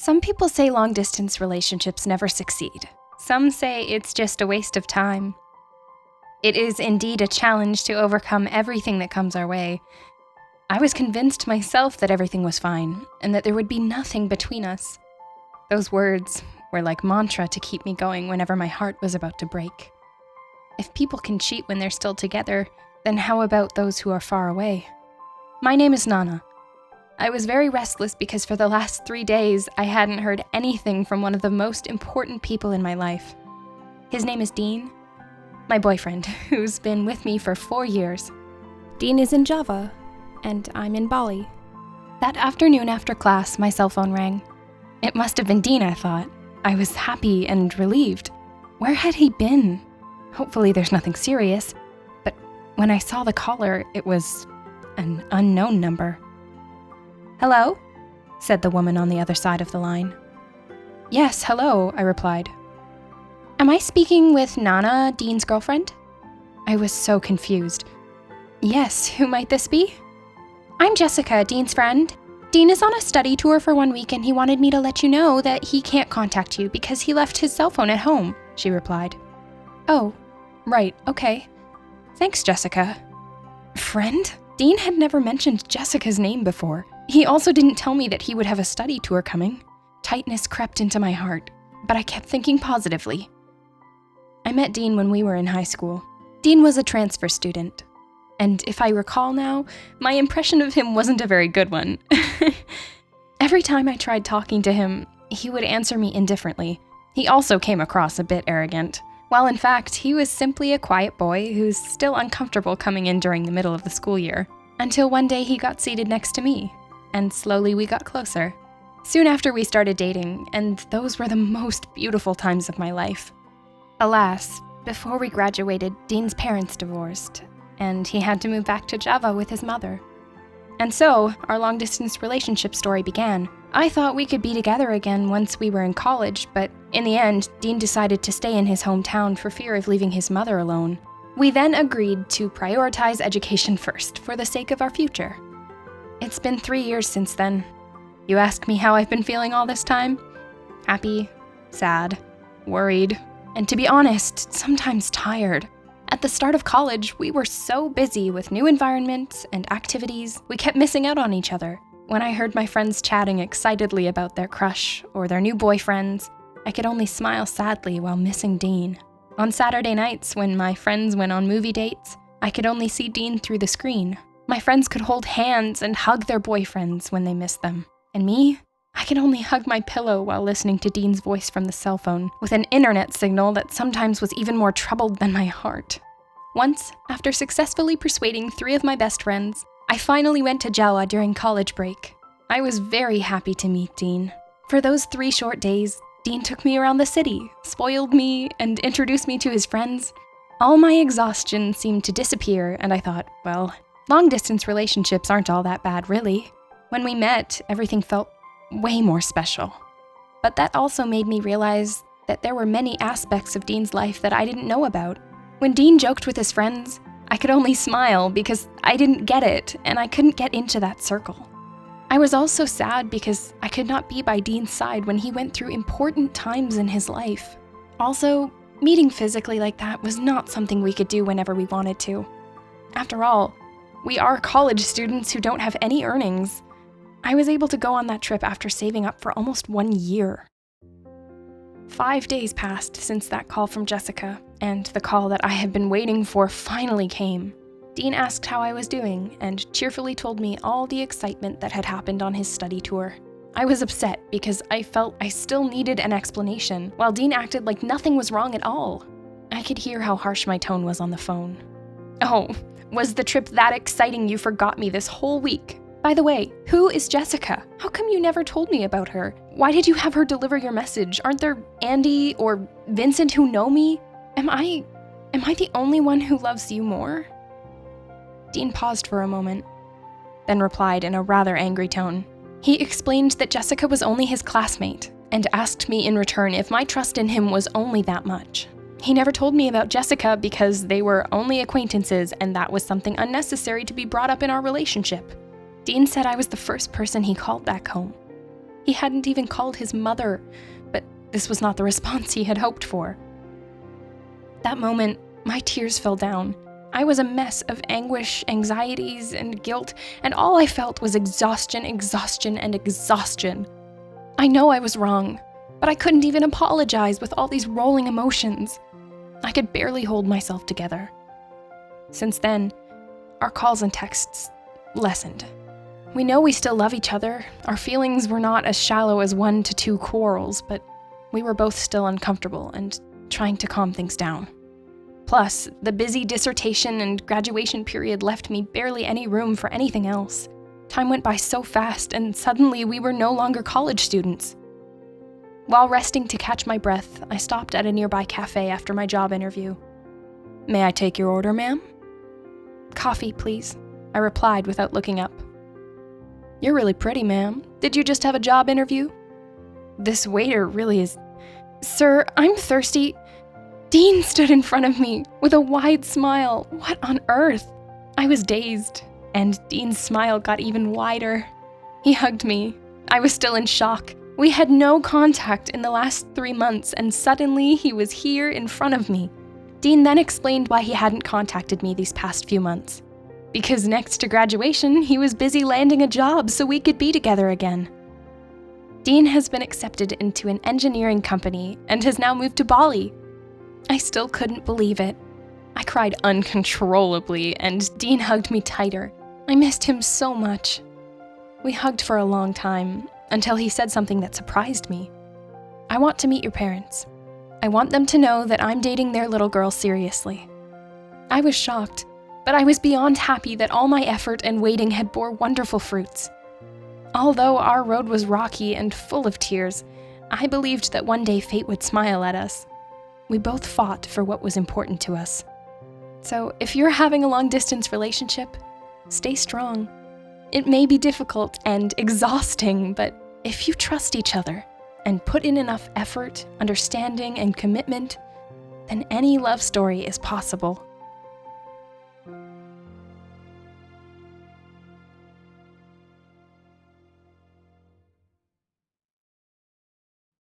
Some people say long-distance relationships never succeed. Some say it's just a waste of time. It is indeed a challenge to overcome everything that comes our way. I was convinced myself that everything was fine, and that there would be nothing between us. Those words were like mantra to keep me going whenever my heart was about to break. If people can cheat when they're still together, then how about those who are far away? My name is Nana. I was very restless because for the last 3 days, I hadn't heard anything from one of the most important people in my life. His name is Dean, my boyfriend, who's been with me for 4 years. Dean is in Java, and I'm in Bali. That afternoon after class, my cell phone rang. It must have been Dean, I thought. I was happy and relieved. Where had he been? Hopefully there's nothing serious. But when I saw the caller, it was an unknown number. "Hello?" said the woman on the other side of the line. "Yes, hello," I replied. "Am I speaking with Nana, Dean's girlfriend?" I was so confused. "Yes, who might this be?" "I'm Jessica, Dean's friend. Dean is on a study tour for 1 week and he wanted me to let you know that he can't contact you because he left his cell phone at home," she replied. "Oh, right, okay. Thanks, Jessica." Friend? Dean had never mentioned Jessica's name before. He also didn't tell me that he would have a study tour coming. Tightness crept into my heart, but I kept thinking positively. I met Dean when we were in high school. Dean was a transfer student. And if I recall now, my impression of him wasn't a very good one. Every time I tried talking to him, he would answer me indifferently. He also came across a bit arrogant, while in fact, he was simply a quiet boy who's still uncomfortable coming in during the middle of the school year. Until one day he got seated next to me, and slowly we got closer. Soon after we started dating, and those were the most beautiful times of my life. Alas, before we graduated, Dean's parents divorced, and he had to move back to Java with his mother. And so, our long-distance relationship story began. I thought we could be together again once we were in college, but in the end, Dean decided to stay in his hometown for fear of leaving his mother alone. We then agreed to prioritize education first for the sake of our future. It's been 3 years since then. You ask me how I've been feeling all this time? Happy, sad, worried, and to be honest, sometimes tired. At the start of college, we were so busy with new environments and activities, we kept missing out on each other. When I heard my friends chatting excitedly about their crush or their new boyfriends, I could only smile sadly while missing Dean. On Saturday nights, when my friends went on movie dates, I could only see Dean through the screen. My friends could hold hands and hug their boyfriends when they missed them. And me? I could only hug my pillow while listening to Dean's voice from the cell phone, with an internet signal that sometimes was even more troubled than my heart. Once, after successfully persuading 3 of my best friends, I finally went to Java during college break. I was very happy to meet Dean. For those 3 short days, Dean took me around the city, spoiled me, and introduced me to his friends. All my exhaustion seemed to disappear, and I thought, well, long-distance relationships aren't all that bad, really. When we met, everything felt way more special. But that also made me realize that there were many aspects of Dean's life that I didn't know about. When Dean joked with his friends, I could only smile because I didn't get it, and I couldn't get into that circle. I was also sad because I could not be by Dean's side when he went through important times in his life. Also, meeting physically like that was not something we could do whenever we wanted to. After all, we are college students who don't have any earnings. I was able to go on that trip after saving up for almost 1 year. 5 days passed since that call from Jessica, and the call that I had been waiting for finally came. Dean asked how I was doing, and cheerfully told me all the excitement that had happened on his study tour. I was upset because I felt I still needed an explanation, while Dean acted like nothing was wrong at all. I could hear how harsh my tone was on the phone. "Oh, was the trip that exciting you forgot me this whole week? By the way, who is Jessica? How come you never told me about her? Why did you have her deliver your message? Aren't there Andy or Vincent who know me? Am I the only one who loves you more?" Dean paused for a moment, then replied in a rather angry tone. He explained that Jessica was only his classmate, and asked me in return if my trust in him was only that much. He never told me about Jessica because they were only acquaintances, and that was something unnecessary to be brought up in our relationship. Dean said I was the first person he called back home. He hadn't even called his mother, but this was not the response he had hoped for. That moment, my tears fell down. I was a mess of anguish, anxieties, and guilt, and all I felt was exhaustion, exhaustion, and exhaustion. I know I was wrong, but I couldn't even apologize with all these rolling emotions. I could barely hold myself together. Since then, our calls and texts lessened. We know we still love each other. Our feelings were not as shallow as 1 to 2 quarrels, but we were both still uncomfortable and trying to calm things down. Plus, the busy dissertation and graduation period left me barely any room for anything else. Time went by so fast, and suddenly we were no longer college students. While resting to catch my breath, I stopped at a nearby cafe after my job interview. "May I take your order, ma'am?" "Coffee, please," I replied without looking up. "You're really pretty, ma'am. Did you just have a job interview?" This waiter really is... "Sir, I'm thirsty." Dean stood in front of me with a wide smile. What on earth? I was dazed, and Dean's smile got even wider. He hugged me. I was still in shock. We had no contact in the last 3 months, and suddenly he was here in front of me. Dean then explained why he hadn't contacted me these past few months. Because next to graduation, he was busy landing a job so we could be together again. Dean has been accepted into an engineering company and has now moved to Bali. I still couldn't believe it. I cried uncontrollably, and Dean hugged me tighter. I missed him so much. We hugged for a long time, until he said something that surprised me. "I want to meet your parents. I want them to know that I'm dating their little girl seriously." I was shocked, but I was beyond happy that all my effort and waiting had bore wonderful fruits. Although our road was rocky and full of tears, I believed that one day fate would smile at us. We both fought for what was important to us. So if you're having a long-distance relationship, stay strong. It may be difficult and exhausting, but if you trust each other and put in enough effort, understanding, and commitment, then any love story is possible.